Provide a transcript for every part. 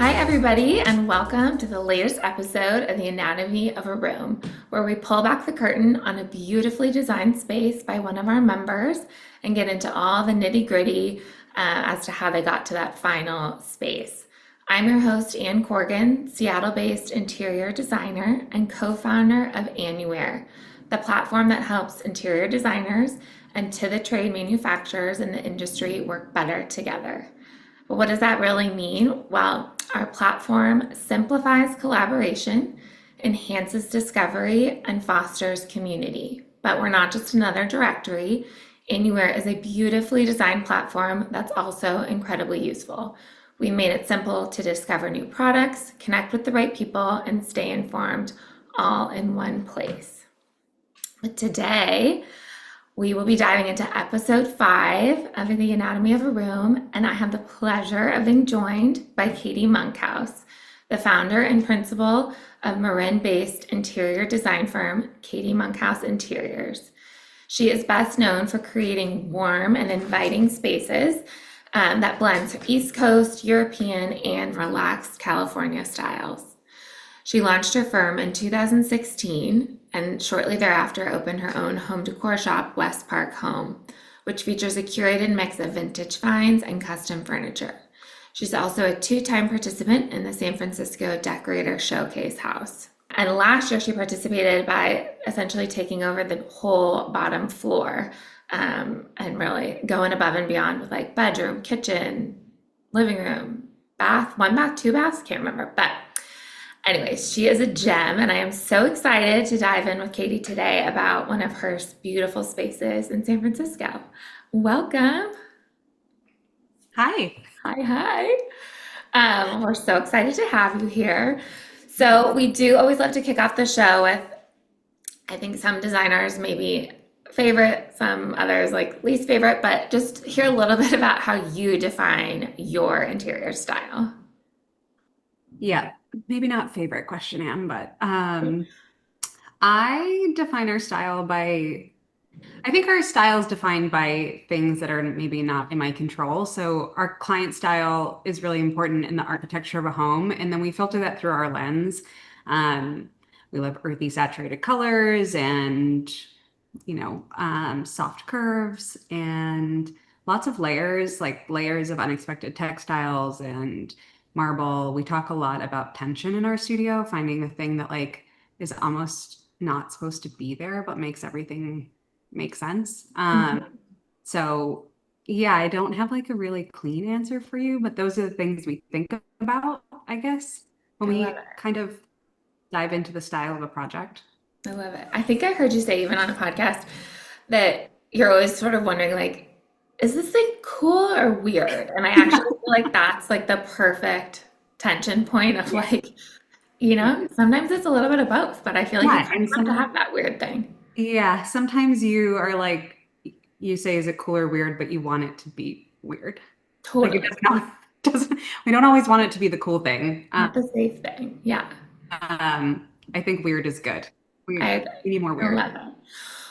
Hi, everybody, and welcome to the latest episode of The Anatomy of a Room, where we pull back the curtain on a beautifully designed space by one of our members and get into all the nitty-gritty as to how they got to that final space. I'm your host, Ann Corgan, Seattle-based interior designer and co-founder of Anywhere, the platform that helps interior designers and to-the-trade manufacturers in the industry work better together. But what does that really mean? Well, our platform simplifies collaboration, enhances discovery, and fosters community. But we're not just another directory. Anywhere is a beautifully designed platform that's also incredibly useful. We made it simple to discover new products, connect with the right people, and stay informed all in one place. But today, we will be diving into episode 5 of The Anatomy of a Room, and I have the pleasure of being joined by Katie Monkhouse, the founder and principal of Marin-based interior design firm, Katie Monkhouse Interiors. She is best known for creating warm and inviting spaces that blends East Coast, European, and relaxed California styles. She launched her firm in 2016 and shortly thereafter opened her own home decor shop, West Park Home, which features a curated mix of vintage finds and custom furniture. She's also a 2-time participant in the San Francisco Decorator Showcase House. And last year she participated by essentially taking over the whole bottom floor and really going above and beyond with like bedroom, kitchen, living room, bath, 1 bath, 2 baths, can't remember, but anyways, she is a gem, and I am so excited to dive in with Katie today about one of her beautiful spaces in San Francisco. Welcome. Hi. Hi, hi. We're so excited to have you here. So we do always love to kick off the show with, I think some designers maybe favorite, some others like least favorite, but just hear a little bit about how you define your interior style. Yeah, maybe not favorite question, Anne, but I define our style by, I think our style is defined by things that are maybe not in my control. So our client style is really important in the architecture of a home, and then we filter that through our lens. Um, we love earthy saturated colors and, soft curves and lots of layers, like layers of unexpected textiles and marble. We talk a lot about tension in our studio, finding the thing that like is almost not supposed to be there, but makes everything make sense. Mhm. So yeah, I don't have like a really clean answer for you, but those are the things we think about, I guess, when I love we it. kind of dive into the style of a project. I love it. I think I heard you say even on a podcast that you're always sort of wondering like, is this thing cool or weird? And I actually feel like that's like the perfect tension point of Yeah. like, Yeah. sometimes it's a little bit of both, but I feel like you Yeah. kind And of have to some, have that weird thing. yeah, sometimes you are like, you say, is it cool or weird, but you want it to be weird. Like it Totally. does not, doesn't, we don't always want it to be the cool thing. Not the safe thing. Yeah. I think weird is good. I We, agree. we need more I weird. love it.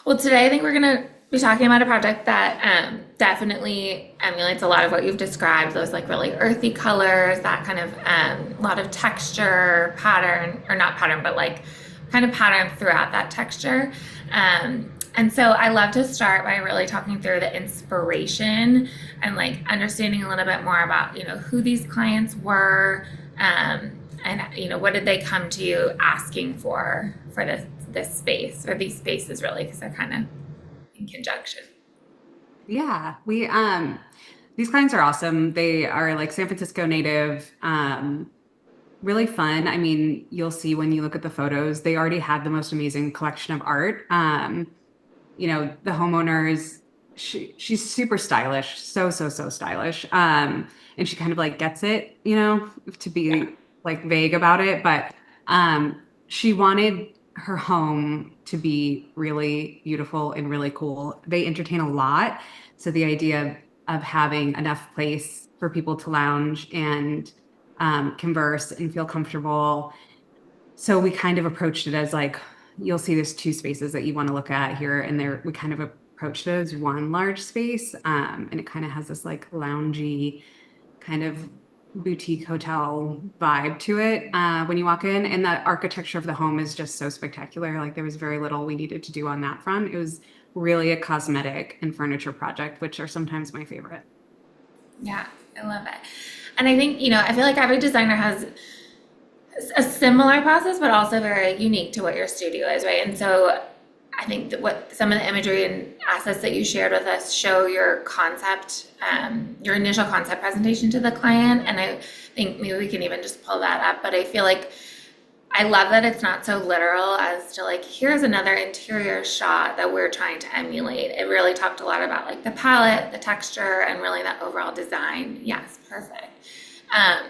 Well, today I think we're going to be talking about a project that definitely emulates a lot of what you've described, those like really earthy colors, that kind of lot of texture, pattern, or not pattern, but like kind of pattern throughout that texture. And so I love to start by really talking through the inspiration and like understanding a little bit more about, who these clients were, and what did they come to you asking for this space or these spaces really because they're kind of in conjunction. Yeah, these clients are awesome. They are like San Francisco native, really fun. I mean, you'll see when you look at the photos, they already had the most amazing collection of art. The homeowners, she's super stylish, so stylish. And she kind of like gets it, to Yeah. be like vague about it, but she wanted her home to be really beautiful and really cool. They entertain a lot, so the idea of having enough place for people to lounge and converse and feel comfortable. So we kind of approached it as like, you'll see there's 2 spaces that you want to look at here, and there we kind of approached it as one large space. And it kind of has this like loungy kind of boutique hotel vibe to it when you walk in, and the architecture of the home is just so spectacular. Like there was very little we needed to do on that front. It was really a cosmetic and furniture project, which are sometimes my favorite. Yeah, I love it. And I think, I feel like every designer has a similar process, but also very unique to what your studio is, right? And so I think that what some of the imagery and assets that you shared with us show your concept, your initial concept presentation to the client. And I think maybe we can even just pull that up. But I feel like I love that it's not so literal as to like, here's another interior shot that we're trying to emulate. It really talked a lot about like the palette, the texture, and really that overall design. Yes, perfect.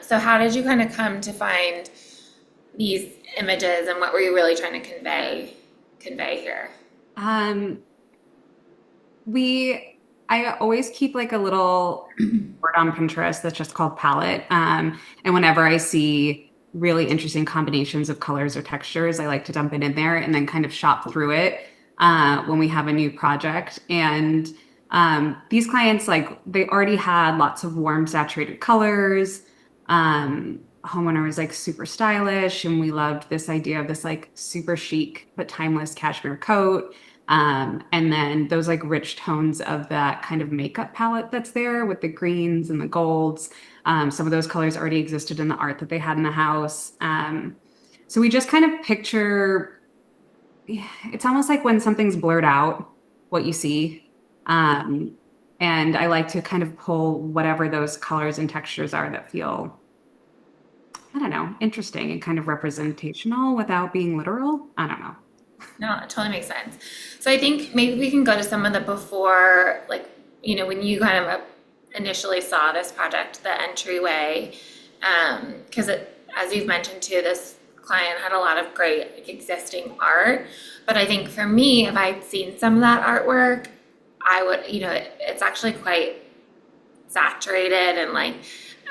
So how did you kind of come to find these images, and what were you really trying to convey here? Um, I always keep like a little board on Pinterest that's just called palette. And whenever I see really interesting combinations of colors or textures, I like to dump it in there and then kind of shop through it when we have a new project. And these clients, like, they already had lots of warm, saturated colors. Homeowner was like super stylish, and we loved this idea of this like super chic but timeless cashmere coat. And then those like rich tones of that kind of makeup palette that's there with the greens and the golds. Some of those colors already existed in the art that they had in the house. So we just kind of picture, yeah, it's almost like when something's blurred out, what you see. Um, and I like to kind of pull whatever those colors and textures are that feel, I don't know, interesting and kind of representational without being literal. I don't know. No, it totally makes sense. So I think maybe we can go to some of the before, like, when you kind of initially saw this project, the entryway, because as you've mentioned too, this client had a lot of great like, existing art. But I think for me, if I'd seen some of that artwork, I would, it's actually quite saturated and like,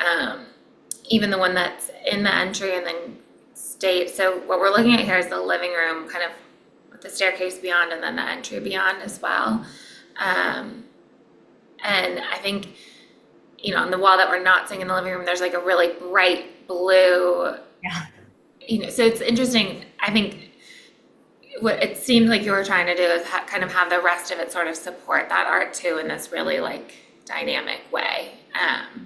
um, even the one that's in the entry and then state. So what we're looking at here is the living room, kind of with the staircase beyond and then the entry beyond as well. Um, and I think, on the wall that we're not seeing in the living room, there's like a really bright blue, Yeah. so it's interesting. I think what it seemed like you were trying to do is kind of have the rest of it sort of support that art too in this really like dynamic way.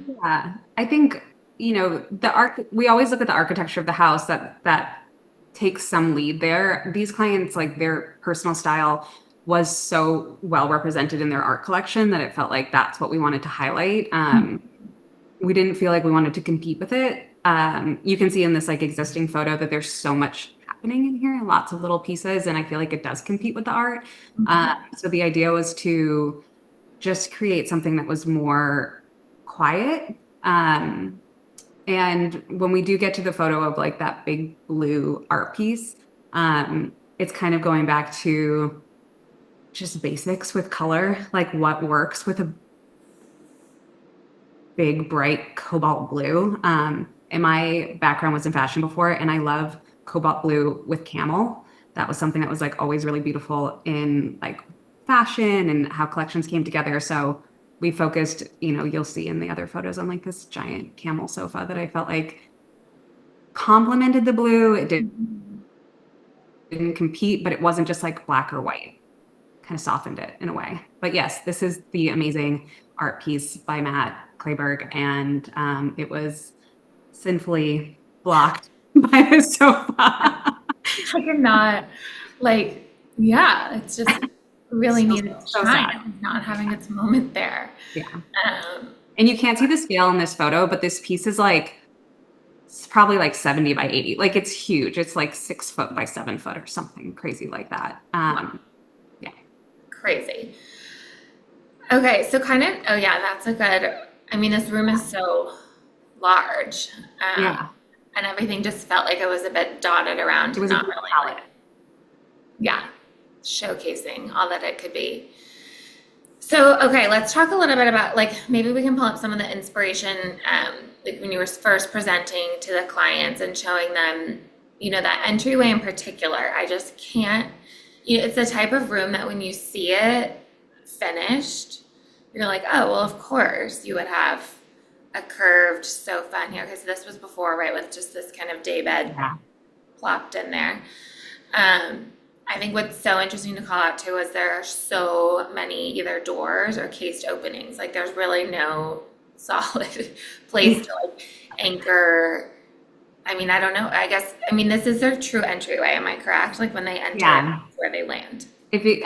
Yeah, I think, the art, we always look at the architecture of the house that takes some lead there. These clients, like their personal style was so well represented in their art collection that it felt like that's what we wanted to highlight. We didn't feel like we wanted to compete with it. You can see in this like existing photo that there's so much happening in here, lots of little pieces, and I feel like it does compete with the art. So the idea was to just create something that was more quiet. And when we do get to the photo of like that big blue art piece, it's kind of going back to just basics with color, like what works with a big, bright cobalt blue. And my background was in fashion before, and I love cobalt blue with camel. That was something that was like always really beautiful in like fashion and how collections came together. So we focused, you'll see in the other photos on like this giant camel sofa that I felt like complemented the blue. Didn't compete, but it wasn't just like black or white. Kind of softened it in a way. But yes, this is the amazing art piece by Matt Clayberg, and it was sinfully blocked by the sofa. I could not, like, yeah, it's just really So, needed to so shine. sad. It was not having its moment there. Yeah. Um, And you can't see the scale in this photo, but this piece is like, it's probably like 70 by 80. Like it's huge. It's like 6 foot by 7 foot or something crazy like that. wow, Yeah. crazy. Okay, so kind of, oh yeah, that's a good, I mean, this room is so large. Um, Yeah. and everything just felt like it was a bit dotted around It and was a not good really like, palette. yeah, showcasing all that it could be. So, okay, let's talk a little bit about like maybe we can pull up some of the inspiration, like when you were first presenting to the clients and showing them, that entryway in particular. I just can't, it's the type of room that when you see it finished, you're like, oh, well, of course you would have a curved sofa in here because this was before, right, with just this kind of daybed Yeah. plopped in there. I think what's so interesting to call out too is there are so many either doors or cased openings. Like there's really no solid place to like anchor. I mean, I don't know. I guess, I mean, this is their true entryway. Am I correct? Like when they enter, Yeah. that's where they land. If you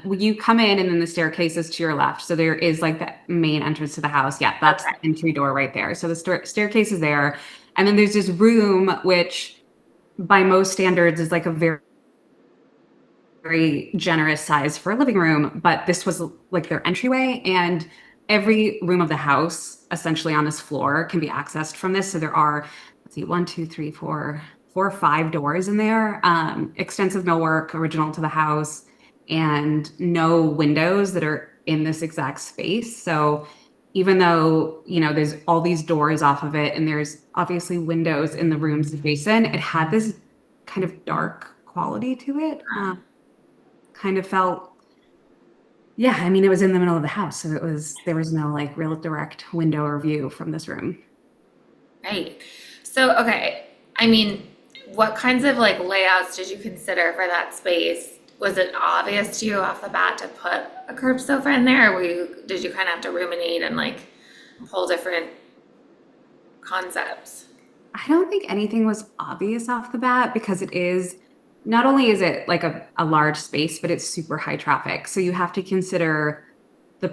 when you come in and then the staircase is to your left, so there is like the main entrance to the house. Yeah, that's the Okay. entry door right there. So the staircase is there, and then there's this room which, by most standards, is like a very generous size for a living room, but this was like their entryway, and every room of the house essentially on this floor can be accessed from this. So there are, let's see, one, two, three, four or five doors in there. Extensive millwork, original to the house, and no windows that are in this exact space. So even though, there's all these doors off of it, and there's obviously windows in the rooms adjacent, it had this kind of dark quality to it. Kind of felt, yeah, I mean, it was in the middle of the house, so there was no like real direct window or view from this room. Right. So, okay. I mean, what kinds of like layouts did you consider for that space? Was it obvious to you off the bat to put a curved sofa in there, or did you kind of have to ruminate and like pull different concepts? I don't think anything was obvious off the bat because it is not only is it like a large space, but it's super high traffic. So you have to consider the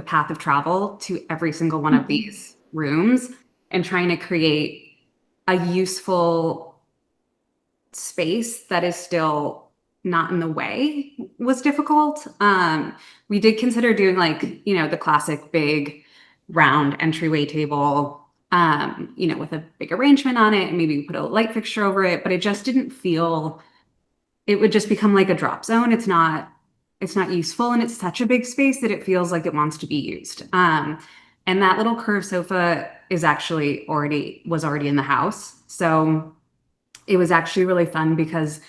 path of travel to every single one of these rooms and trying to create a useful space that is still not in the way was difficult. We did consider doing like, the classic big round entryway table, with a big arrangement on it, and maybe we put a light fixture over it, but it just didn't feel, it would just become like a drop zone. It's not useful, and it's such a big space that it feels like it wants to be used. And that little curved sofa was already in the house. So it was actually really fun because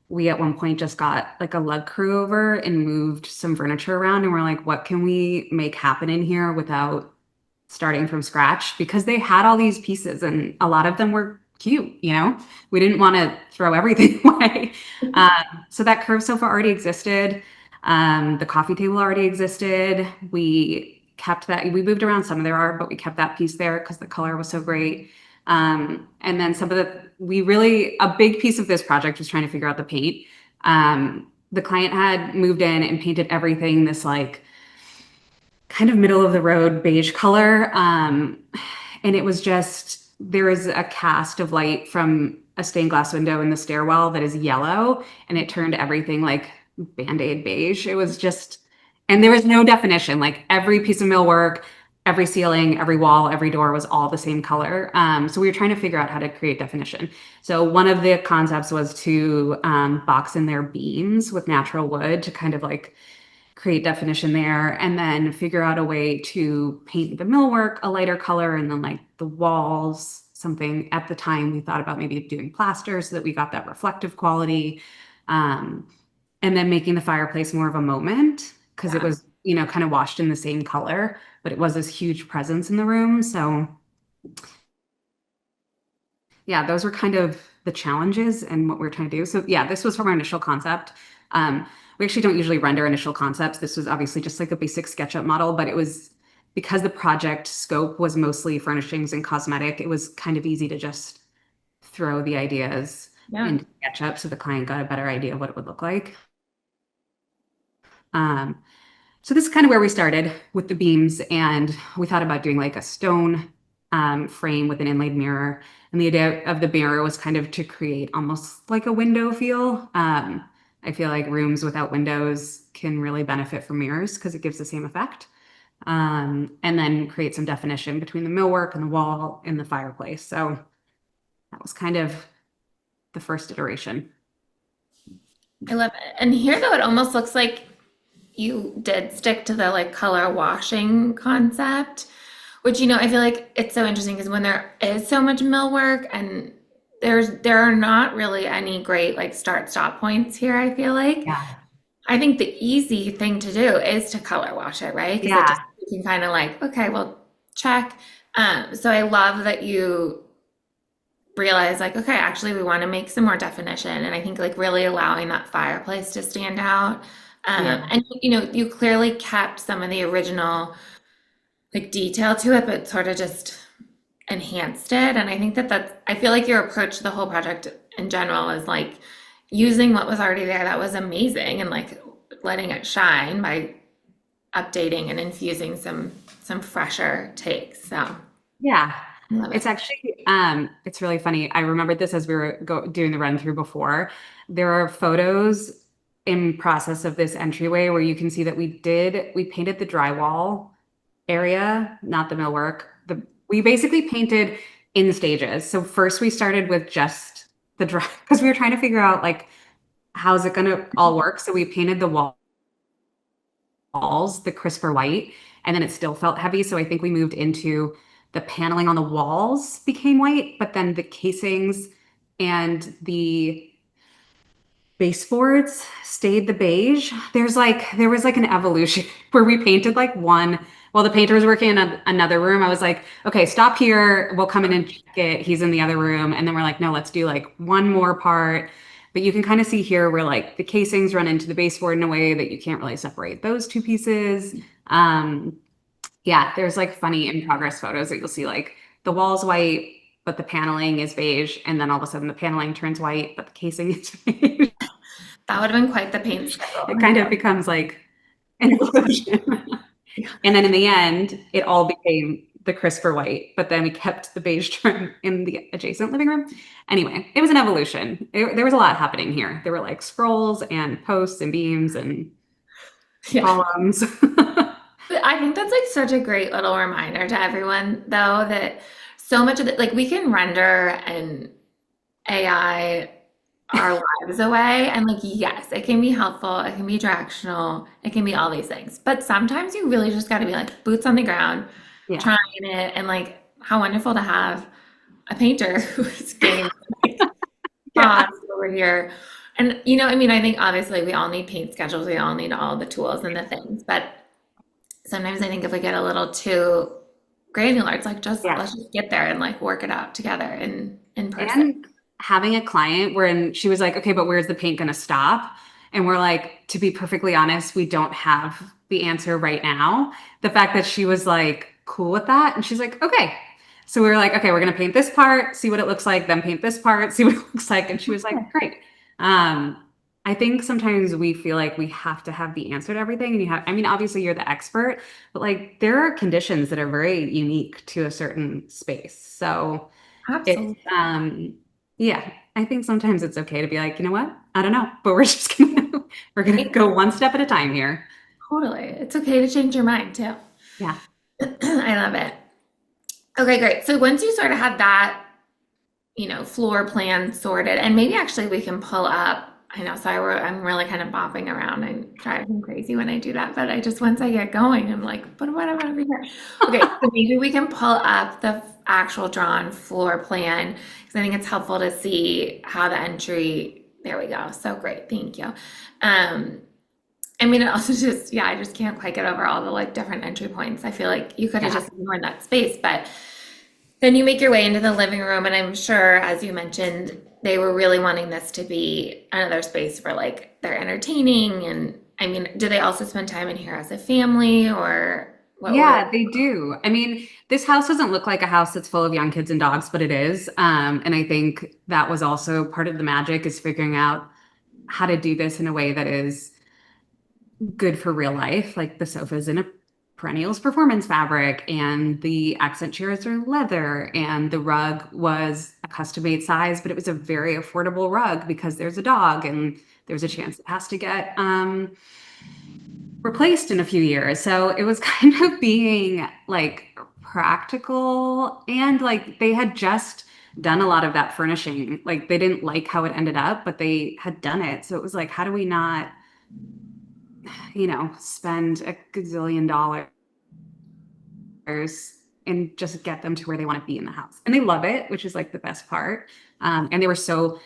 we at one point just got like a lug crew over and moved some furniture around, and we're like, what can we make happen in here without starting from scratch? Because they had all these pieces and a lot of them were cute. We didn't want to throw everything away. So that curved sofa already existed. The coffee table already existed. We kept that. We moved around some of their art, but we kept that piece there because the color was so great. And then a big piece of this project was trying to figure out the paint. The client had moved in and painted everything this like kind of middle of the road beige color. And it was just, there is a cast of light from a stained glass window in the stairwell that is yellow, and it turned everything like Band-Aid beige. It was just, and there was no definition. Like every piece of millwork, every ceiling, every wall, every door was all the same color. So we were trying to figure out how to create definition. So one of the concepts was to box in their beams with natural wood to kind of like create definition there, and then figure out a way to paint the millwork a lighter color, and then like the walls, something at the time we thought about maybe doing plaster so that we got that reflective quality. Um, and then making the fireplace more of a moment because it Yeah. was, kind of washed in the same color, but it was this huge presence in the room. So yeah, those were kind of the challenges and what we are trying to do. So yeah, this was from our initial concept. We actually don't usually render initial concepts. This was obviously just like a basic SketchUp model, but it was because the project scope was mostly furnishings and cosmetic, it was kind of easy to just throw the ideas Yeah. into SketchUp so the client got a better idea of what it would look like. Um, So this is kind of where we started with the beams, and we thought about doing like a stone frame with an inlaid mirror. And the idea of the mirror was kind of to create almost like a window feel. I feel like rooms without windows can really benefit from mirrors because it gives the same effect. And then create some definition between the millwork and the wall and the fireplace. So that was kind of the first iteration. I love it. And here though, it almost looks like you did stick to the like color washing concept, which I feel like it's so interesting because when there is so much millwork and there are not really any great like start stop points here, I feel like. Yeah. I think the easy thing to do is to color wash it, right? Because it Yeah. just you can kind of like, okay, well, check. So I love that you realize like, okay, actually we want to make some more definition. And I think like really allowing that fireplace to stand out. Yeah. And you clearly kept some of the original like detail to it, but sort of just enhanced it. And I think I feel like your approach to the whole project in general is like using what was already there that was amazing and like letting it shine by updating and infusing some fresher takes. So I Yeah. love it. It's actually it's really funny. I remembered this as we were doing the run through before. There are photos in process of this entryway where you can see that we painted the drywall area, not the millwork. We basically painted in stages. So first we started with just the dry because we were trying to figure out like how's it gonna all work. So we painted the walls the crisper white, and then it still felt heavy. So I think we moved into the paneling on the walls became white, but then the casings and the baseboards stayed the beige. There was like an evolution where we painted like one while the painter was working in another room. I was like, okay, stop here. We'll come in and check it. He's in the other room. And then we're like, no, let's do like one more part. But you can kind of see here where like the casings run into the baseboard in a way that you can't really separate those two pieces. Um, yeah, there's like funny in progress photos that you'll see like the wall's white, but the paneling is beige. And then all of a sudden the paneling turns white, but the casing is beige. That would have been quite the paint It schedule. kind of becomes like an illusion. Yeah. And then in the end, it all became the crisper white, but then we kept the beige trim in the adjacent living room. Anyway, it was an evolution. There was a lot happening here. There were like scrolls and posts and beams and Yeah. columns. But I think that's like such a great little reminder to everyone, though, that so much of it, like we can render and AI our lives away. And like, yes, it can be helpful, it can be directional, it can be all these things. But sometimes you really just got to be like boots on the ground, Yeah. trying it. And like, how wonderful to have a painter who's getting like Yeah. props over here. And I mean, I think obviously we all need paint schedules, we all need all the tools and the things, but sometimes I think if we get a little too granular, it's like just Yeah. let's just get there and like work it out together in person. And having a client wherein she was like, okay, but where's the paint going to stop? And we're like, to be perfectly honest, we don't have the answer right now. The fact that she was like cool with that. And she's like, okay. So we were like, okay, we're going to paint this part, see what it looks like, then paint this part, see what it looks like. And she was like, great. Um, I think sometimes we feel like we have to have the answer to everything. And I mean, obviously you're the expert, but like there are conditions that are very unique to a certain space. So, it's Absolutely. yeah, I think sometimes it's okay to be like, you know what? I don't know, but we're just gonna we're gonna go one step at a time here. Totally. It's okay to change your mind too. Yeah. I love it. Okay, great. So once you sort of had that, floor plan sorted, and maybe actually we can pull up. I know, sorry, I'm really kind of bopping around. I drive me crazy when I do that, but I just once I get going, I'm like, but what about over here? Okay, so maybe we can pull up the actual drawn floor plan because I think it's helpful to see how the entry. There we go. So great, thank you. Um, I mean, it also just, yeah, I just can't quite get over all the like different entry points. I feel like you could have Yeah. just ignored that space, but then you make your way into the living room, and I'm sure, as you mentioned, they were really wanting this to be another space for like their entertaining. And I mean, do they also spend time in here as a family, or what were? Yeah, they do. I mean, this house doesn't look like a house that's full of young kids and dogs, but it is. And I think that was also part of the magic is figuring out how to do this in a way that is good for real life. Like the sofa's in a perennials performance fabric, and the accent chairs are leather, and the rug was a custom made size, but it was a very affordable rug because there's a dog and there's a chance it has to get replaced in a few years. So it was kind of being like practical, and like they had just done a lot of that furnishing. Like they didn't like how it ended up, but they had done it. So it was like, how do we not, spend a gazillion dollars and just get them to where they want to be in the house? And they love it, which is like the best part. And they were so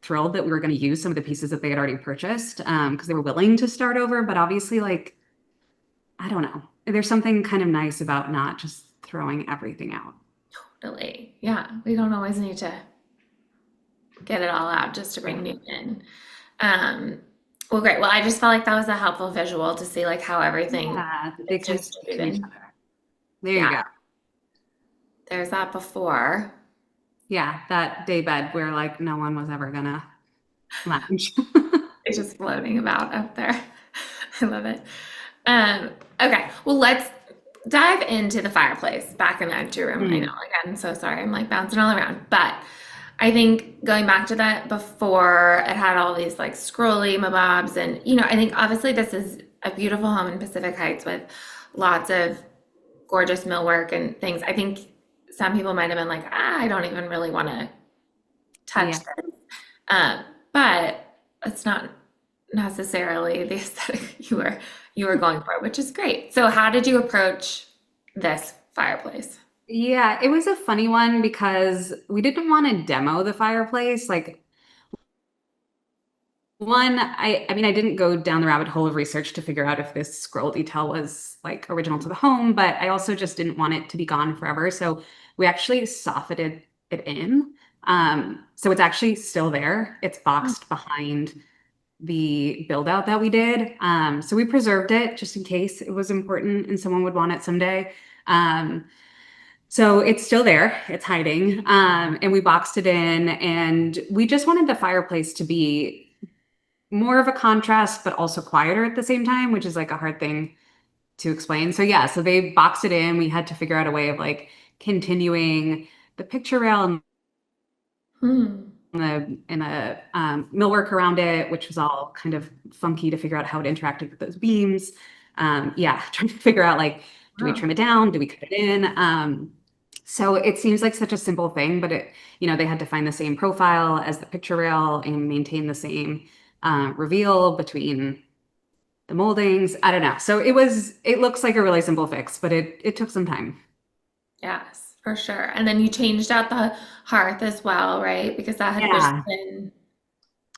thrilled that we were going to use some of the pieces that they had already purchased because they were willing to start over. But obviously, like, I don't know. There's something kind of nice about not just throwing everything out. Totally. Yeah, we don't always need to get it all out just to bring new in. Um, well, great. Well, I just felt like that was a helpful visual to see like how everything Yeah, that they is kind of speak distributed. to each And other. There you yeah, go. there's that before. Yeah, that day bed where like no one was ever gonna lounge. It's just floating about up there. I love it. Um, okay, well, let's dive into the fireplace back in the entry room. I know, Mm, again, I'm so sorry. I'm like bouncing all around, but I think going back to that before, it had all these like scrolly mabobs, and I think obviously this is a beautiful home in Pacific Heights with lots of gorgeous millwork and things. I think some people might have been like, I don't even really want to touch yeah. this. But it's not necessarily the aesthetic you were going for, which is great. So how did you approach this fireplace? Yeah, it was a funny one because we didn't want to demo the fireplace. Like one, I mean, I didn't go down the rabbit hole of research to figure out if this scroll detail was like original to the home, but I also just didn't want it to be gone forever. So we actually softened it in. So it's actually still there. It's Oh, boxed behind the build out that we did. So we preserved it just in case it was important and someone would want it someday. Um, so it's still there, it's hiding. And we boxed it in, and we just wanted the fireplace to be more of a contrast, but also quieter at the same time, which is like a hard thing to explain. So yeah, so they boxed it in. We had to figure out a way of like continuing the picture rail and hmm. the millwork around it, which was all kind of funky to figure out how it interacted with those beams. Yeah, trying to figure out like, do we Wow. trim it down? Do we cut it in? So it seems like such a simple thing, but they had to find the same profile as the picture rail and maintain the same reveal between the moldings. I don't know. So it looks like a really simple fix, but it took some time. Yes, for sure. And then you changed out the hearth as well, right? Because that had just Yeah. been,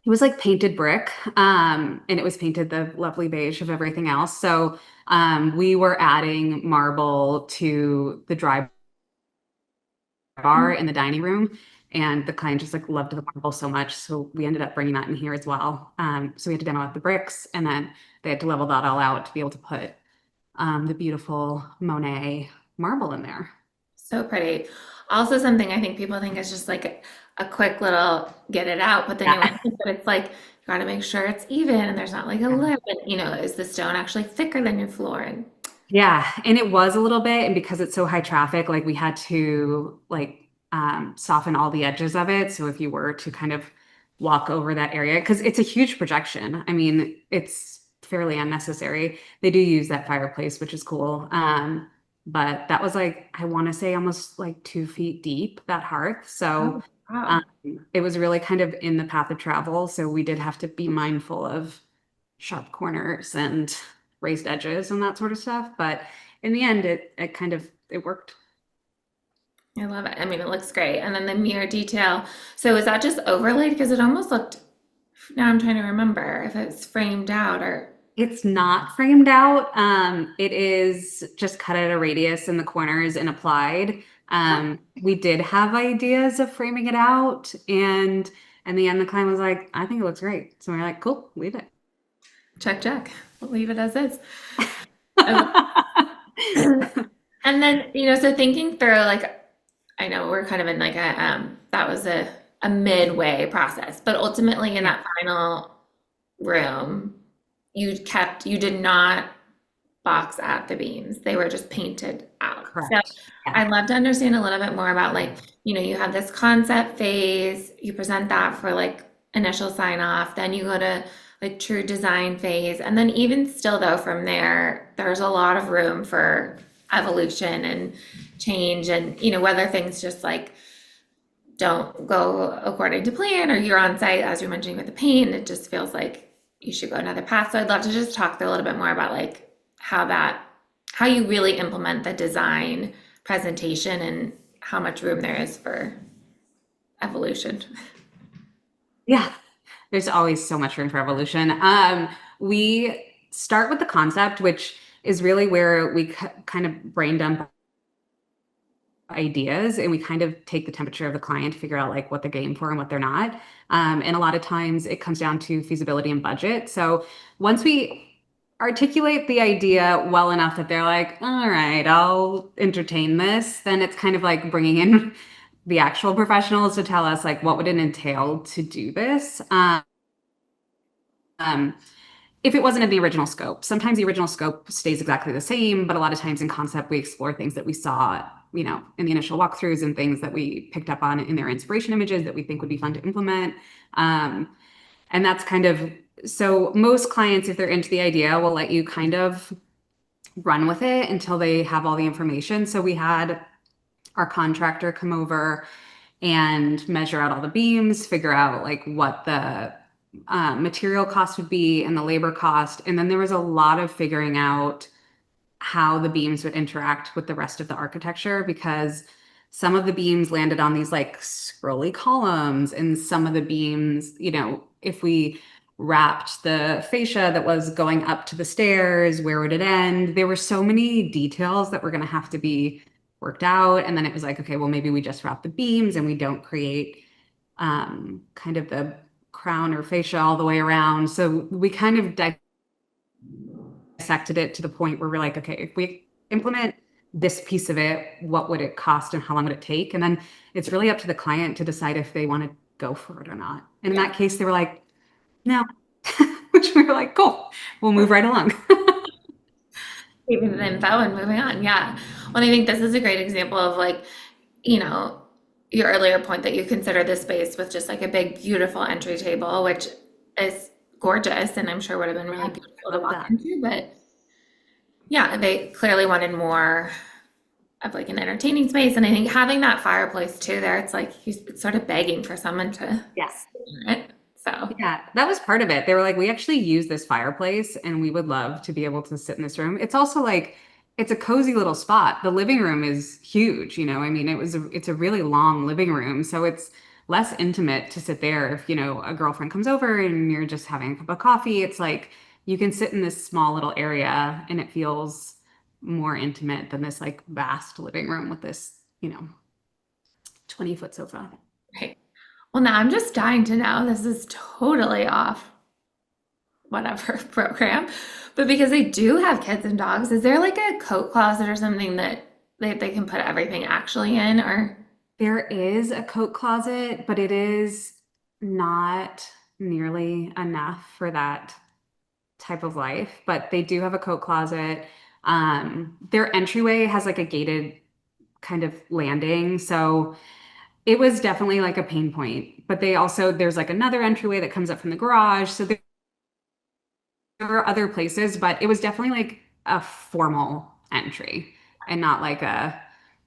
It was like painted brick, and it was painted the lovely beige of everything else. So we were adding marble to the dry bar in the dining room, and the client just like loved the marble so much. So we ended up bringing that in here as well. So we had to demo out the bricks, and then they had to level that all out to be able to put the beautiful Monet marble in there. so pretty. Also, something I think people think is just like a quick little get it out, but then you Yeah. want to think that it's like you got to make sure it's even and there's not like a lip, and is the stone actually thicker than your floor? And Yeah, and it was a little bit, and because it's so high traffic, like we had to like soften all the edges of it. So if you were to kind of walk over that area, because it's a huge projection. I mean, it's fairly unnecessary. They do use that fireplace, which is cool. But that was like, I want to say almost like 2 feet deep, that hearth. So oh, wow. um, it was really kind of in the path of travel. So we did have to be mindful of sharp corners and raised edges and that sort of stuff. But in the end, it kind of it worked. I love it. I mean, it looks great. And then the mirror detail. So is that just overlaid? Because it almost looked, now I'm trying to remember if it's framed out or, It's not framed out. It is just cut at a radius in the corners and applied. We did have ideas of framing it out, and in the end, the client was like, "I think it looks great." So we are like, "Cool, leave it." check, check. We'll leave it as is. And then, so thinking through, like, I know we're kind of in like that was a midway process, but ultimately in Yeah, that final room, you did not box at the beams. They were just painted out. So correct. Yeah. I'd love to understand a little bit more about like, you have this concept phase, you present that for like initial sign off, then you go to like true design phase. And then even still though, from there, there's a lot of room for evolution and change and, whether things just like don't go according to plan or you're on site, as you're mentioning with the paint, it just feels like you should go another path. So I'd love to just talk a little bit more about like how you really implement the design presentation and how much room there is for evolution. Yeah, there's always so much room for evolution. We start with the concept, which is really where we kind of brain dump ideas and we kind of take the temperature of the client to figure out like what they're game for and what they're not. And a lot of times it comes down to feasibility and budget. So once we articulate the idea well enough that they're like, all right, I'll entertain this, then it's kind of like bringing in the actual professionals to tell us like what would it entail to do this. Um, if it wasn't in the original scope. Sometimes the original scope stays exactly the same, but a lot of times in concept, we explore things that we saw, in the initial walkthroughs and things that we picked up on in their inspiration images that we think would be fun to implement. Um, and that's kind of so most clients, if they're into the idea, will let you kind of run with it until they have all the information. So we had our contractor come over and measure out all the beams, figure out like what the material cost would be and the labor cost. And then there was a lot of figuring out how the beams would interact with the rest of the architecture because some of the beams landed on these like scrolly columns, and some of the beams, if we wrapped the fascia that was going up to the stairs, where would it end? There were so many details that were going to have to be worked out. And then it was like, okay, well, maybe we just wrap the beams and we don't create kind of the crown or fascia all the way around. So we kind of dissected it to the point where we're like, okay, if we implement this piece of it, what would it cost and how long would it take? And then it's really up to the client to decide if they want to go for it or not. And in that case, they were like, no, which we were like, cool, we'll move right along. Saving the info and moving on. Yeah. Well, I think this is a great example of like, you know, your earlier point that you consider this space with just like a big, beautiful entry table, which is gorgeous and I'm sure would have been really Yeah, beautiful I to love walk that. into. But yeah, they clearly wanted more of like an entertaining space. And I think having that fireplace too there, it's like he's sort of begging for someone to Yes. sit in it. So Yeah, that was part of it. They were like, we actually use this fireplace and we would love to be able to sit in this room. It's also like it's a cozy little spot. The living room is huge, I mean, it's a really long living room, so it's less intimate to sit there if, a girlfriend comes over and you're just having a cup of coffee. It's like you can sit in this small little area and it feels more intimate than this like vast living room with this, 20-foot sofa. right. Well, now I'm just dying to know. This is totally off whatever program, but because they do have kids and dogs, is there like a coat closet or something that they can put everything actually in? Or There is a coat closet, but it is not nearly enough for that type of life. But they do have a coat closet. Their entryway has like a gated kind of landing. So it was definitely like a pain point. But there's like another entryway that comes up from the garage. So there were other places, but it was definitely like a formal entry and not like a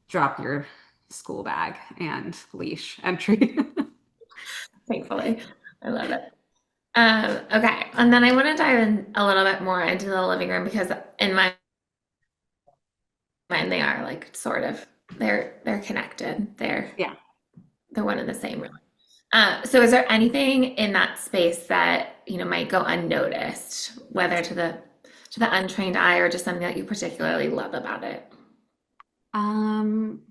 drop your school bag and leash entry. thankfully, I love it. Okay, and then I want to dive in a little bit more into the living room because in my mind they are like sort of they're connected. Yeah. They're one and the same, really. So is there anything in that space that, might go unnoticed, whether to the untrained eye or just something that you particularly love about it? Um,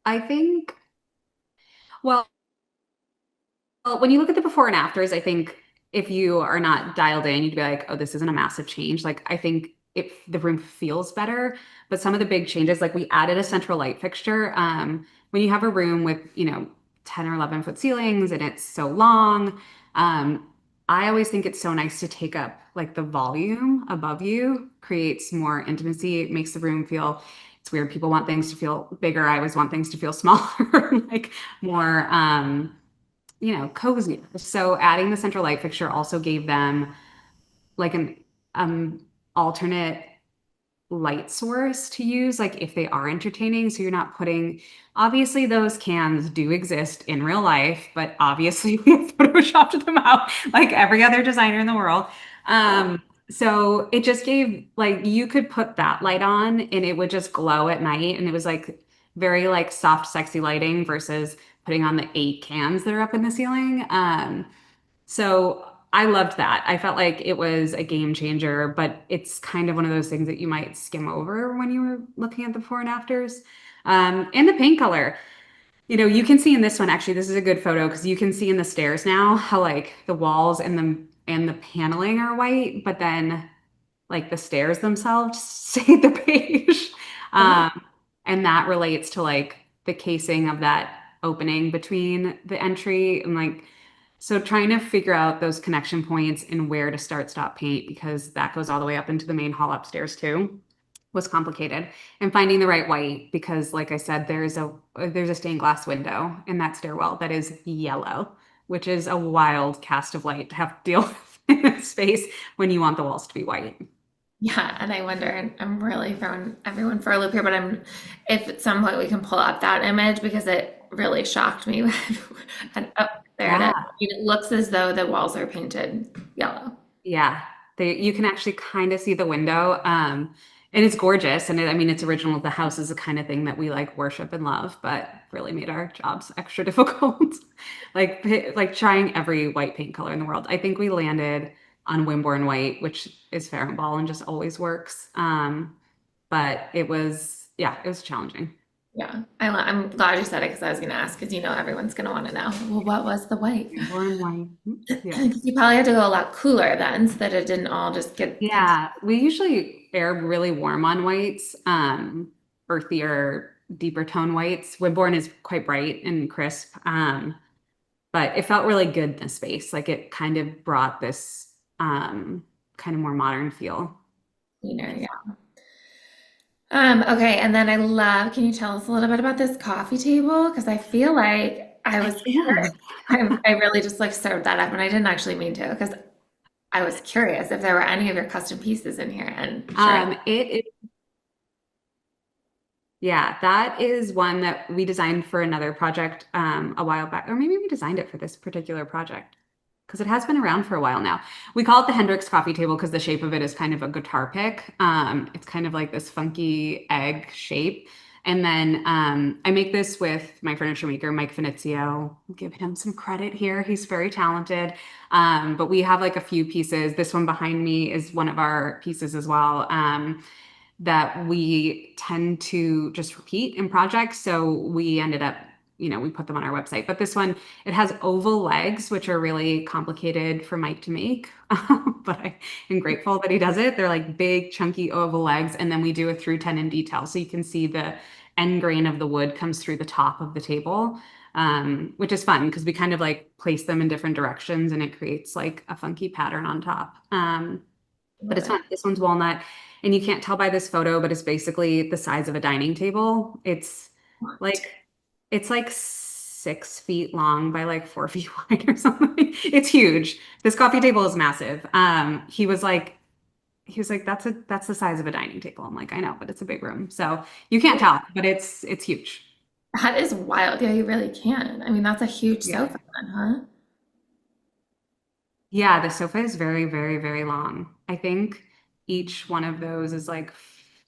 I think, well, when you look at the before and afters, I think if you are not dialed in, you'd be like, oh, this isn't a massive change. Like, I think if the room feels better, but some of the big changes, like we added a central light fixture. When you have a room with, 10 or 11-foot ceilings and it's so long, I always think it's so nice to take up like the volume above you, creates more intimacy. It makes the room feel, it's weird. People want things to feel bigger. I always want things to feel smaller, like more, cozy. So adding the central light fixture also gave them like an alternate light source to use, like if they are entertaining. So you're not putting, obviously those cans do exist in real life, but obviously we have photoshopped them out like every other designer in the world. So it just gave like you could put that light on and it would just glow at night. And it was like very like soft, sexy lighting versus putting on the 8 cans that are up in the ceiling. So I loved that. I felt like it was a game changer, but it's kind of one of those things that you might skim over when you were looking at the before and afters. And the paint color. You can see in this one, actually, this is a good photo because you can see in the stairs now how like the walls and the paneling are white, but then like the stairs themselves say the beige. Oh, Um, and that relates to like the casing of that opening between the entry and like so trying to figure out those connection points and where to start stop paint because that goes all the way up into the main hall upstairs too was complicated and finding the right white because like I said there's a stained glass window in that stairwell that is yellow, which is a wild cast of light to have to deal with in a space when you want the walls to be white. yeah, and I wonder, and I'm really throwing everyone for a loop here, but if at some point we can pull up that image because it really shocked me. And oh, there it is. Yeah. It looks as though the walls are painted yellow. Yeah, you can actually kind of see the window. And it's gorgeous. And I mean, it's original. The house is the kind of thing that we like worship and love, but really made our jobs extra difficult. Like trying every white paint color in the world. I think we landed on Wimborne white, which is fair and ball and just always works. But yeah, it was challenging. Yeah, I'm glad you said it because I was going to ask because everyone's going to want to know. Well, what was the white? Wimborne white. Yeah. 'Cause you probably had to go a lot cooler then, so that it didn't all just get picked. Yeah, we usually air really warm on whites, earthier, deeper tone whites. Woodbourne is quite bright and crisp, but it felt really good in the space. Like it kind of brought this kind of more modern feel. Cleaner. Yeah. Okay, and then can you tell us a little bit about this coffee table? Because I feel like I I was can. I really just like served that up and I didn't actually mean to because I was curious if there were any of your custom pieces in here and sure. It Yeah, that is one that we designed for another project a while back, or maybe we designed it for this particular project because it has been around for a while now. We call it the Hendrix coffee table because the shape of it is kind of a guitar pick. It's kind of like this funky egg shape. And then I make this with my furniture maker, Mike Finizio. I'll give him some credit here. He's very talented. But we have like a few pieces. This one behind me is one of our pieces as well. That we tend to just repeat in projects. So we ended up, we put them on our website. But this one, it has oval legs, which are really complicated for Mike to make. But I am grateful that he does it. They're like big, chunky oval legs. And then we do a through tenon detail. So you can see the end grain of the wood comes through the top of the table, which is fun because we kind of like place them in different directions and it creates like a funky pattern on top. But Love it's it. fun. This one's walnut, and you can't tell by this photo, but it's basically the size of a dining table. What? Like it's like 6 feet long by like 4 feet wide or something. It's huge. This coffee table is massive. He was like, that's the size of a dining table. I'm like, I know, but it's a big room. So you can't tell, but it's huge. That is wild. Yeah, you really can. I mean, that's a huge Yeah. sofa then, huh? Yeah, the sofa is very, very, very long. I think each one of those is like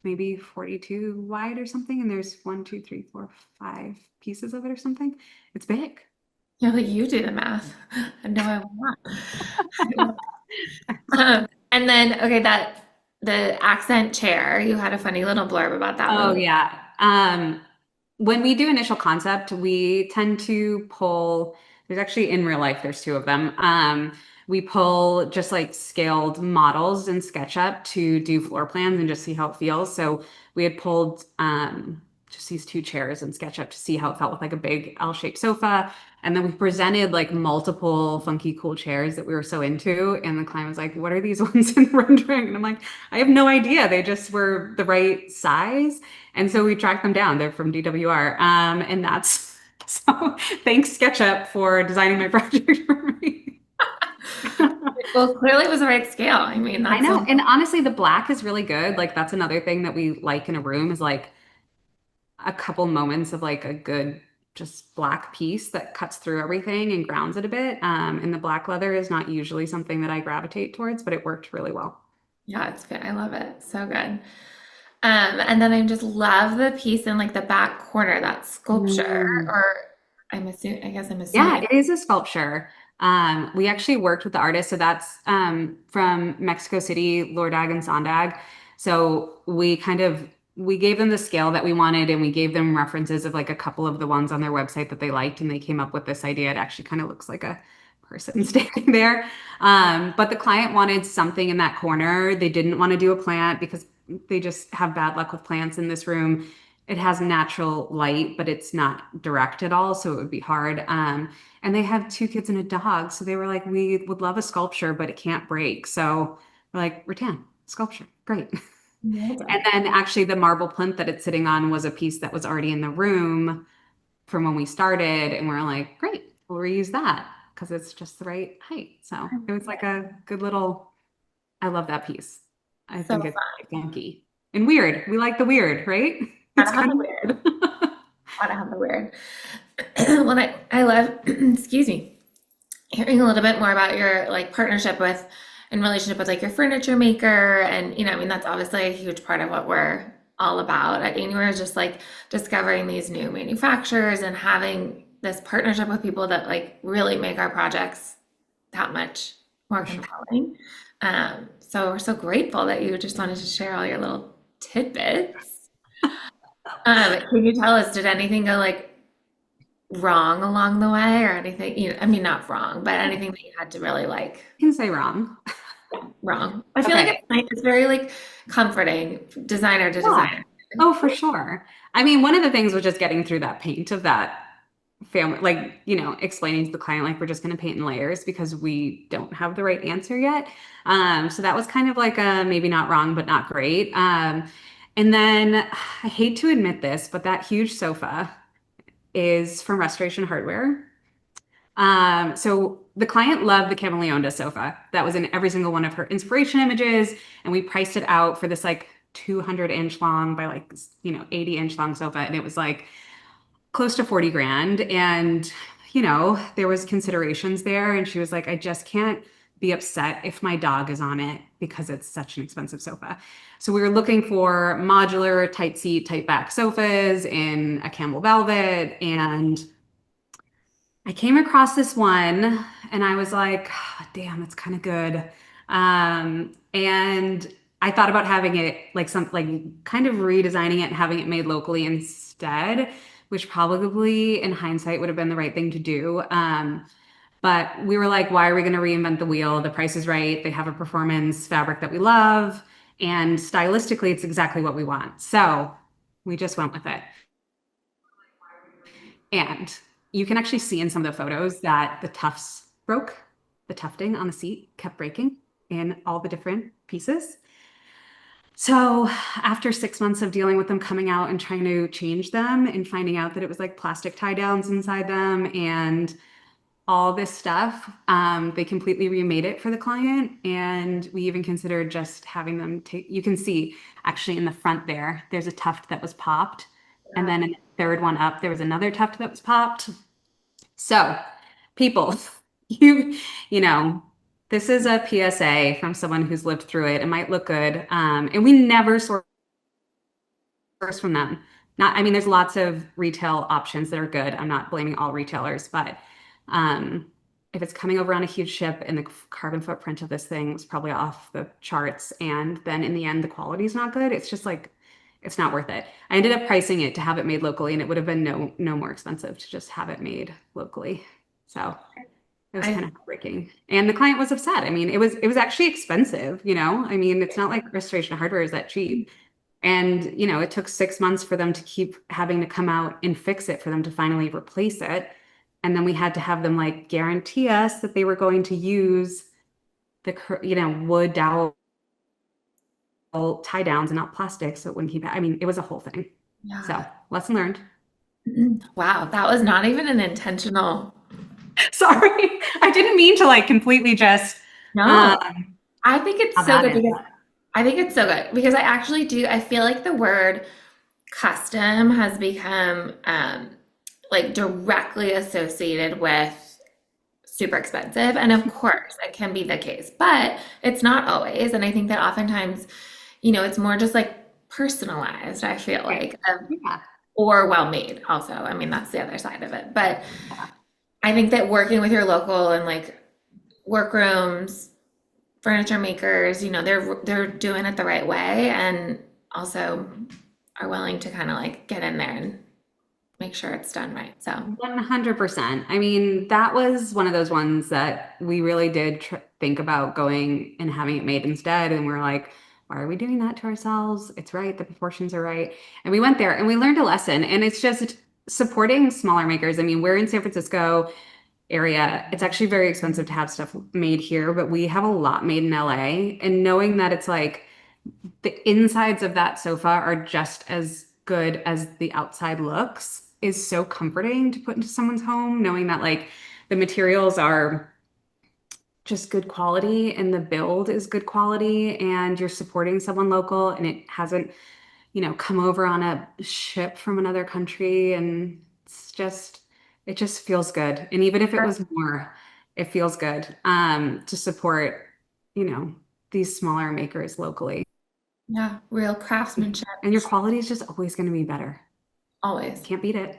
maybe 42 wide or something, and there's one, two, three, four, five pieces of it or something. It's big. Yeah, like you do the math. No, I will not. And then, okay, the accent chair, you had a funny little blurb about that Oh one. yeah. When we do initial concept, we tend to pull, there's actually in real life, there's two of them. We pull just like scaled models in SketchUp to do floor plans and just see how it feels. So we had pulled just these two chairs in SketchUp to see how it felt with like a big L-shaped sofa. And then we presented like multiple funky cool chairs that we were so into. And the client was like, what are these ones in rendering? And I'm like, I have no idea. They just were the right size. And so we tracked them down. They're from DWR. And that's so thanks SketchUp for designing my project for me. Well, clearly it was the right scale. I mean, I that's know. a And honestly, the black is really good. Like that's another thing that we like in a room is like a couple moments of like a good just black piece that cuts through everything and grounds it a bit. And the black leather is not usually something that I gravitate towards, but it worked really well. yeah, it's good. I love it. So good. And then I just love the piece in like the back corner, that sculpture, Mm. or I guess I'm assuming Yeah, it's it is a sculpture. We actually worked with the artist, so that's from Mexico City, Lordag and Sondag. So we gave them the scale that we wanted, and we gave them references of like a couple of the ones on their website that they liked, and they came up with this idea. It actually kind of looks like a person standing there. But the client wanted something in that corner. They didn't want to do a plant because they just have bad luck with plants in this room. It has natural light, but it's not direct at all, so it would be hard. And they have two kids and a dog, so they were like, "We would love a sculpture, but it can't break." So we're like, "Rattan, sculpture, great." Well And done. then actually, the marble plinth that it's sitting on was a piece that was already in the room from when we started, and we're like, "Great, we'll reuse that because it's just the right height." So it was like a good little. I love that piece. I So think it's fun. funky and weird. We like the weird, right? It's Gotta have kind the weird. of Gotta have the weird. Well, I love, excuse me, hearing a little bit more about your like partnership with in relationship with like your furniture maker and I mean that's obviously a huge part of what we're all about at Anywhere is just like discovering these new manufacturers and having this partnership with people that like really make our projects that much more for sure. compelling. So we're so grateful that you just wanted to share all your little tidbits. Can you tell us, did anything go like wrong along the way or anything? I mean, not wrong, but anything that you had to really like, Can say wrong. yeah, wrong. I feel like Okay. it's nice. It's very like comforting, designer to Yeah. designer. Oh, for sure. I mean, one of the things was just getting through that paint of that family, like, explaining to the client, like, we're just going to paint in layers because we don't have the right answer yet. So that was kind of like a maybe not wrong, but not great. And then I hate to admit this, but that huge sofa is from Restoration Hardware. So the client loved the Camaleonda sofa that was in every single one of her inspiration images, and we priced it out for this like 200-inch long by like 80-inch long sofa, and it was like close to 40 grand. And there was considerations there, and she was like, I just can't be upset if my dog is on it because it's such an expensive sofa. So we were looking for modular, tight seat, tight back sofas in a camel velvet, and I came across this one and I was like, "Oh, damn, it's kind of good." And I thought about having it like kind of redesigning it and having it made locally instead, which probably in hindsight would have been the right thing to do. But we were like, why are we going to reinvent the wheel? The price is right. They have a performance fabric that we love. And stylistically, it's exactly what we want. So we just went with it. And you can actually see in some of the photos that the tufts broke. The tufting on the seat kept breaking in all the different pieces. So after 6 months of dealing with them coming out and trying to change them and finding out that it was like plastic tie downs inside them and all this stuff, they completely remade it for the client. And we even considered just having them take, you can see actually in the front there's a tuft that was popped. And then in the third one up, there was another tuft that was popped. So, people, you you know, this is a PSA from someone who's lived through it. It might look good, and we never source from them. Not, I mean, there's lots of retail options that are good. I'm not blaming all retailers, but um, if it's coming over on a huge ship and the carbon footprint of this thing was probably off the charts, and then in the end the quality is not good, it's just like it's not worth it. I ended up pricing it to have it made locally, and it would have been no more expensive to just have it made locally. So it was kind I of heartbreaking. And the client was upset. I mean, it was actually expensive, you know? I mean, it's not like restoration hardware is that cheap. And, it took 6 months for them to keep having to come out and fix it for them to finally replace it. And then we had to have them like guarantee us that they were going to use wood dowel tie downs and not plastic so it wouldn't keep, I mean, it was a whole thing. So yeah. lesson learned. Wow, that was not even an intentional. Sorry. I didn't mean to like completely just No, um I think it's have so at good it. because I think it's so good because I actually do. I feel like the word custom has become like directly associated with super expensive. And of course, it can be the case, but it's not always. And I think that oftentimes, it's more just like personalized, I feel Okay. like, Yeah. or well made also. I mean, that's the other side of it. But Yeah. I think that working with your local and like workrooms, furniture makers, they're doing it the right way and also are willing to kind of like get in there and make sure it's done right. So 100%. I mean, that was one of those ones that we really did think about going and having it made instead. And we're like, why are we doing that to ourselves? It's right. The proportions are right. And we went there and we learned a lesson. And it's just supporting smaller makers. I mean, we're in San Francisco area. It's actually very expensive to have stuff made here, but we have a lot made in LA. And knowing that it's like the insides of that sofa are just as good as the outside looks is so comforting to put into someone's home, knowing that like the materials are just good quality and the build is good quality and you're supporting someone local and it hasn't, come over on a ship from another country and it just feels good. And even if it was more, it feels good to support, you know, these smaller makers locally. yeah, real craftsmanship And your quality is just always going to be better. always. Can't beat it.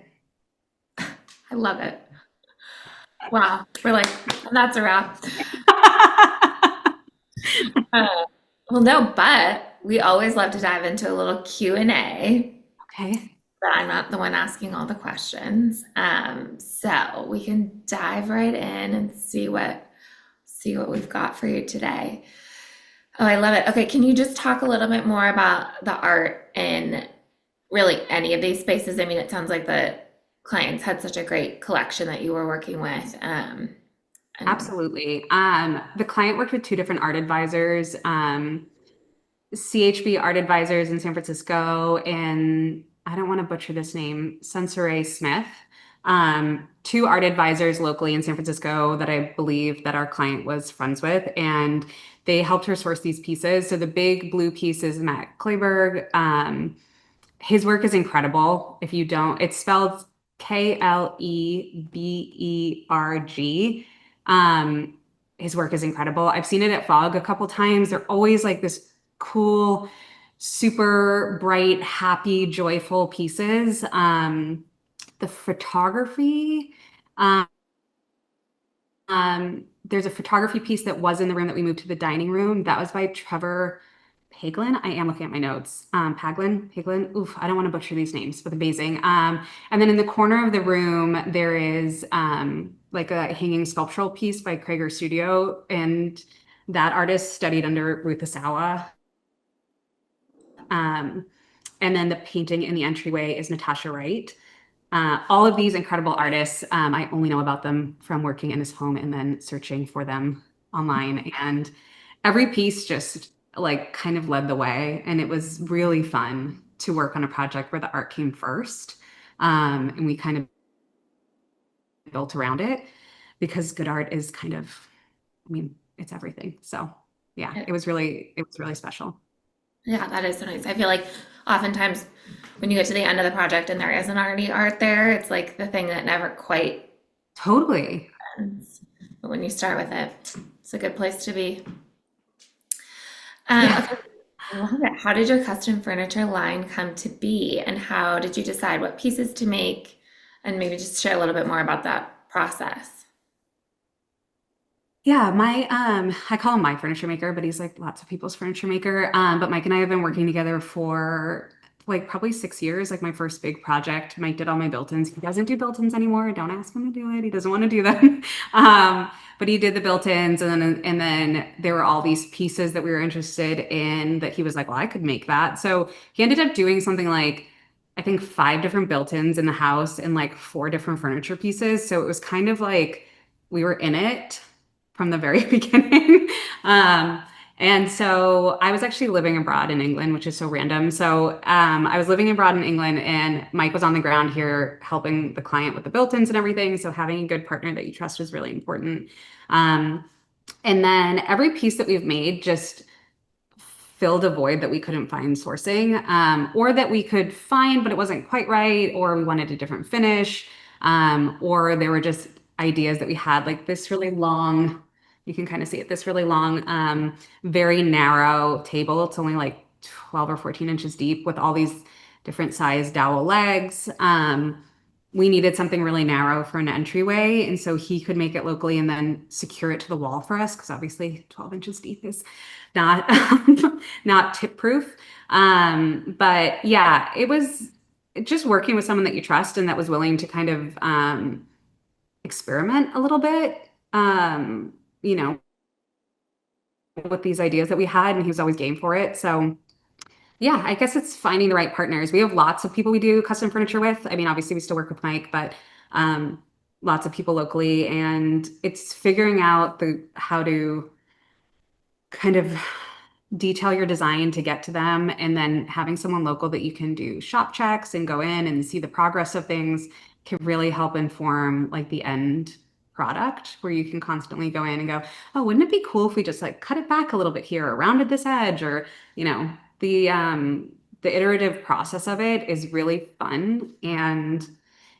I love it. Wow. We're like, that's a wrap. Uh, well, no, but we always love to dive into a little Q&A, Okay. but I'm not the one asking all the questions. So we can dive right in and see what we've got for you today. Oh, I love it. Okay, can you just talk a little bit more about the art in really any of these spaces? I mean, it sounds like the clients had such a great collection that you were working with. And Absolutely. The client worked with two different art advisors, CHB art advisors in San Francisco, and I don't want to butcher this name, Sensore Smith. Two art advisors locally in San Francisco that I believe that our client was friends with, and they helped her source these pieces. So the big blue piece is Matt Kleberg. His work is incredible. If you don't, it's spelled Kleberg. Um, his work is incredible. I've seen it at Fog a couple times. They're always like this cool, super bright, happy, joyful pieces. The photography, um, there's a photography piece that was in the room that we moved to the dining room. That was by Trevor Paglin. I am looking at my notes. Paglin. Oof, I don't want to butcher these names, but amazing. And then in the corner of the room, there is like a hanging sculptural piece by Krager Studio, and that artist studied under Ruth Asawa. Um, and then the painting in the entryway is Natasha Wright. All of these incredible artists, I only know about them from working in his home and then searching for them online. And every piece just like kind of led the way. And it was really fun to work on a project where the art came first. And we kind of built around it because good art is kind of, I mean, it's everything. So yeah, it was really special. yeah, that is so nice. I feel like oftentimes when you get to the end of the project and there isn't already art there, it's like the thing that never quite Totally. ends. But when you start with it, it's a good place to be. Yeah. Okay, I love it. How did your custom furniture line come to be, and how did you decide what pieces to make? And maybe just share a little bit more about that process. Yeah, I call him my furniture maker, but he's like lots of people's furniture maker. But Mike and I have been working together for like probably 6 years, like my first big project. Mike did all my built-ins. He doesn't do built-ins anymore. Don't ask him to do it. He doesn't want to do them. But he did the built-ins, and then there were all these pieces that we were interested in that he was like, well, I could make that. So he ended up doing something like I think 5 different built-ins in the house and like 4 different furniture pieces. So it was kind of like we were in it from the very beginning. Um, and so I was actually living abroad in England, which is so random. So I was living abroad in England, and Mike was on the ground here helping the client with the built-ins and everything. So having a good partner that you trust is really important. Um, and then every piece that we've made just filled a void that we couldn't find sourcing, or that we could find, but it wasn't quite right, or we wanted a different finish, or there were just ideas that we had, like this really long, you can kind of see it, this really long, very narrow table. It's only like 12 or 14 inches deep with all these different size dowel legs. we needed something really narrow for an entryway. And so he could make it locally and then secure it to the wall for us, because obviously 12 inches deep is not not tip proof. But yeah, it was just working with someone that you trust and that was willing to kind of experiment a little bit, you know, with these ideas that we had, and he was always game for it. So yeah, I guess it's finding the right partners. We have lots of people we do custom furniture with. I mean, obviously we still work with Mike, but um, lots of people locally, and it's figuring out the how to kind of detail your design to get to them, and then having someone local that you can do shop checks and go in and see the progress of things can really help inform like the end product, where you can constantly go in and go, oh, wouldn't it be cool if we just like cut it back a little bit here or rounded this edge, or you know, the iterative process of it is really fun. And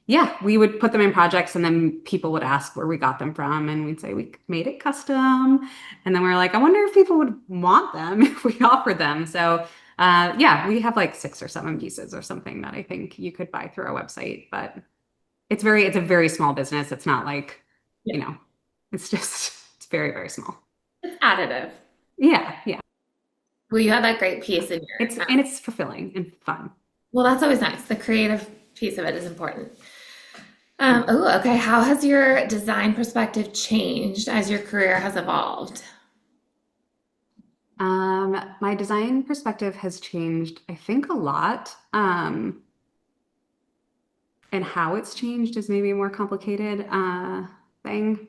yeah, we would put them in projects and then people would ask where we got them from, and we'd say we made it custom. And then we're like, I wonder if people would want them if we offered them. So yeah, we have like 6 or 7 pieces or something that I think you could buy through our website, but it's a very small business. It's not like, Yeah. you know, it's just it's very, very small. It's additive. Yeah, yeah. Well, you had that great piece in It's your, and it's fulfilling and fun. well, that's always nice. The creative piece of it is important. Oh, okay. How has your design perspective changed as your career has evolved? My design perspective has changed, I think, a lot. And how it's changed is maybe a more complicated thing.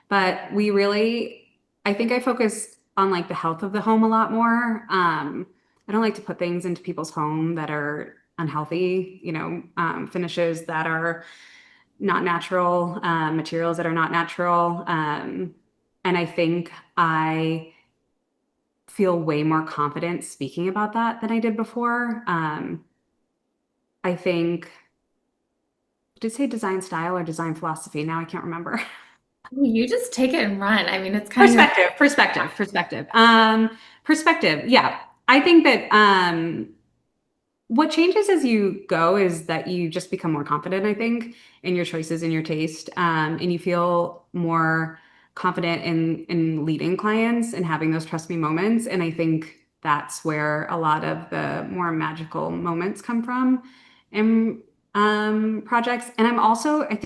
But we really, I think I focus on like the health of the home a lot more. I don't like to put things into people's home that are unhealthy, finishes that are not natural, materials that are not natural. And I think I feel way more confident speaking about that than I did before. I think, did it say design style or design philosophy? Now I can't remember. You just take it and run. I mean, it's kind of your, Perspective. Yeah. I think that what changes as you go is that you just become more confident, I think, in your choices and your taste. And you feel more confident in leading clients and having those trust me moments. And I think that's where a lot of the more magical moments come from in projects. And I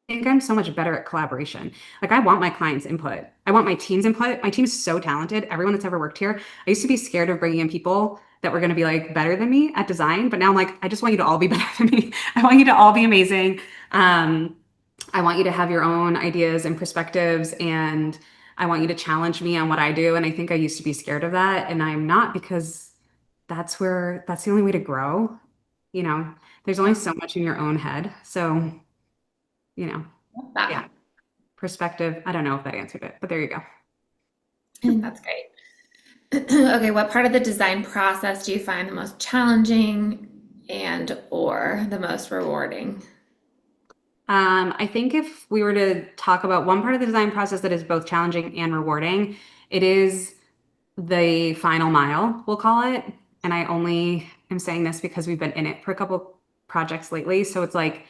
think I'm so much better at collaboration. Like I want my clients' input. I want my team's input. My team's so talented. Everyone that's ever worked here. I used to be scared of bringing in people that were going to be like better than me at design, but now I'm like, I just want you to all be better than me. I want you to all be amazing. I want you to have your own ideas and perspectives, and I want you to challenge me on what I do. And I think I used to be scared of that, and I'm not, because that's the only way to grow. You know, there's only so much in your own head. So, you know, that. yeah. Perspective. I don't know if that answered it, but there you go. That's great. Okay, what part of the design process do you find the most challenging and or the most rewarding? I think if we were to talk about one part of the design process that is both challenging and rewarding, it is the final mile, we'll call it. And I only am saying this because we've been in it for a couple projects lately. So it's like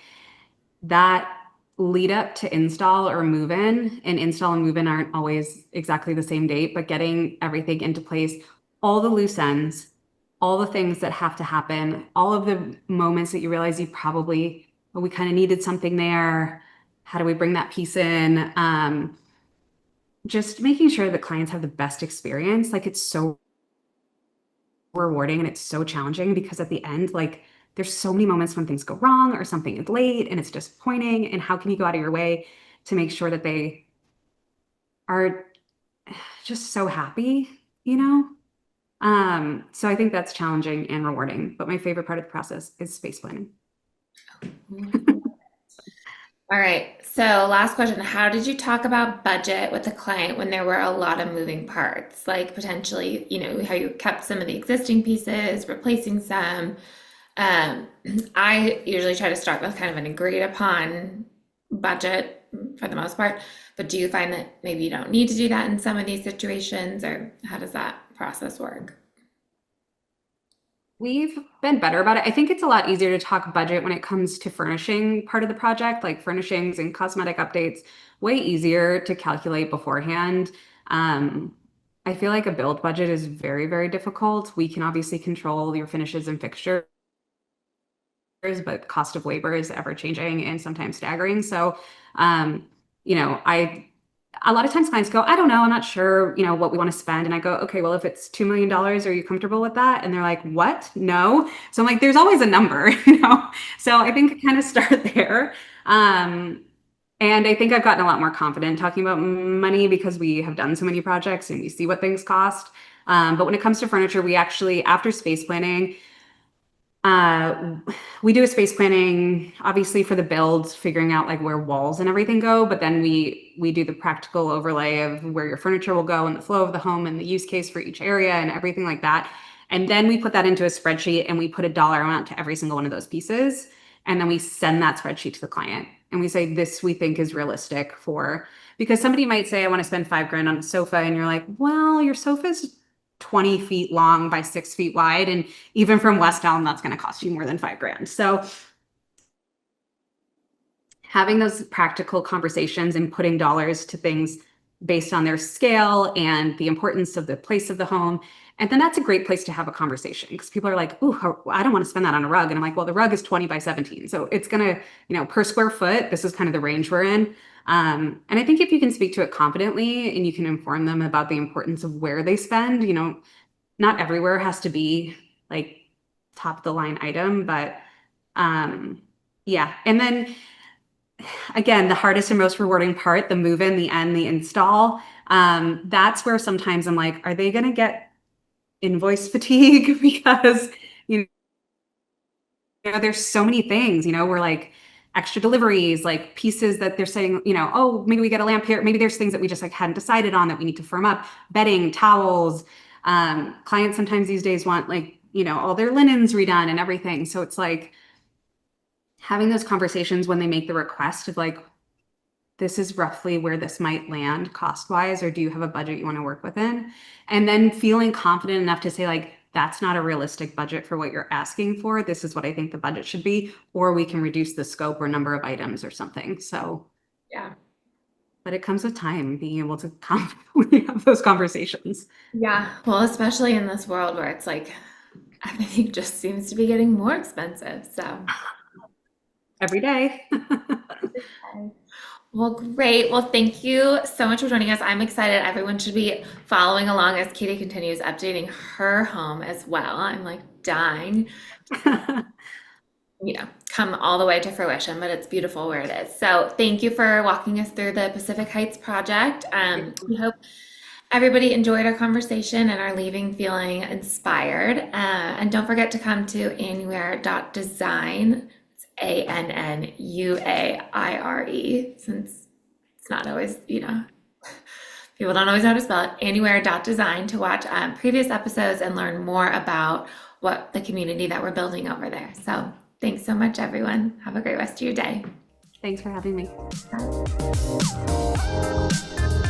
that lead up to install or move in, and install and move in aren't always exactly the same date, but getting everything into place, all the loose ends, all the things that have to happen, all of the moments that you realize we kind of needed something there. How do we bring that piece in? Just making sure that clients have the best experience. Like it's so rewarding and it's so challenging, because at the end, like there's so many moments when things go wrong or something is late and it's disappointing. And how can you go out of your way to make sure that they are just so happy, you know? So I think that's challenging and rewarding. But my favorite part of the process is space planning. All right. So, last question. How did you talk about budget with the client when there were a lot of moving parts? Like potentially, how you kept some of the existing pieces, replacing some. Um, I usually try to start with kind of an agreed upon budget for the most part, but do you find that maybe you don't need to do that in some of these situations, or how does that process work? We've been better about it. I think it's a lot easier to talk budget when it comes to furnishing part of the project, like furnishings and cosmetic updates, way easier to calculate beforehand. Um, I feel like a build budget is very, very difficult. We can obviously control your finishes and fixtures, but cost of labor is ever changing and sometimes staggering. So, um, a lot of times clients go, I don't know, I'm not sure, what we want to spend. And I go, okay, well, if it's $2 million, are you comfortable with that? And they're like, what? No. So I'm like, there's always a number, So I think kind of start there. Um, and I think I've gotten a lot more confident talking about money because we have done so many projects and we see what things cost. But when it comes to furniture, we actually, after space planning, uh, we do a space planning, obviously for the builds, figuring out like where walls and everything go, but then we do the practical overlay of where your furniture will go and the flow of the home and the use case for each area and everything like that. And then we put that into a spreadsheet and we put a dollar amount to every single one of those pieces. And then we send that spreadsheet to the client and we say, this we think is realistic for, because somebody might say, I want to spend $5,000 on a sofa. And you're like, well, your sofa's 20 feet long by 6 feet wide. And even from West Elm, that's going to cost you more than $5,000. So having those practical conversations and putting dollars to things based on their scale and the importance of the place of the home. And then that's a great place to have a conversation because people are like, oh, I don't want to spend that on a rug. And I'm like, well, the rug is 20 by 17. So it's going to, per square foot, this is kind of the range we're in. And I think if you can speak to it confidently and you can inform them about the importance of where they spend, not everywhere has to be like top of the line item, but yeah. And then again, the hardest and most rewarding part, the move in, the end, the install. That's where sometimes I'm like, are they going to get invoice fatigue? Because, you there's so many things, we're like extra deliveries, like pieces that they're saying, oh, maybe we get a lamp here. Maybe there's things that we just like hadn't decided on that we need to firm up, bedding, towels. Clients sometimes these days want like, all their linens redone and everything. So it's like having those conversations when they make the request of like, this is roughly where this might land cost wise, or do you have a budget you want to work within? And then feeling confident enough to say like, that's not a realistic budget for what you're asking for. This is what I think the budget should be, or we can reduce the scope or number of items or something. So, Yeah. but it comes with time being able to confidently have those conversations Yeah. Well, especially in this world where it's like everything just seems to be getting more expensive. So, every day. well, great. Well, thank you so much for joining us. I'm excited. Everyone should be following along as Katie continues updating her home as well. I'm like dying, come all the way to fruition, but it's beautiful where it is. So thank you for walking us through the Pacific Heights project. We hope everybody enjoyed our conversation and are leaving feeling inspired. And don't forget to come to annuaire.design. It's ANNUAIRE, since it's not always, people don't always know how to spell it. Annuaire.design to watch previous episodes and learn more about what the community that we're building over there. So thanks so much, everyone. Have a great rest of your day. Thanks for having me. Bye.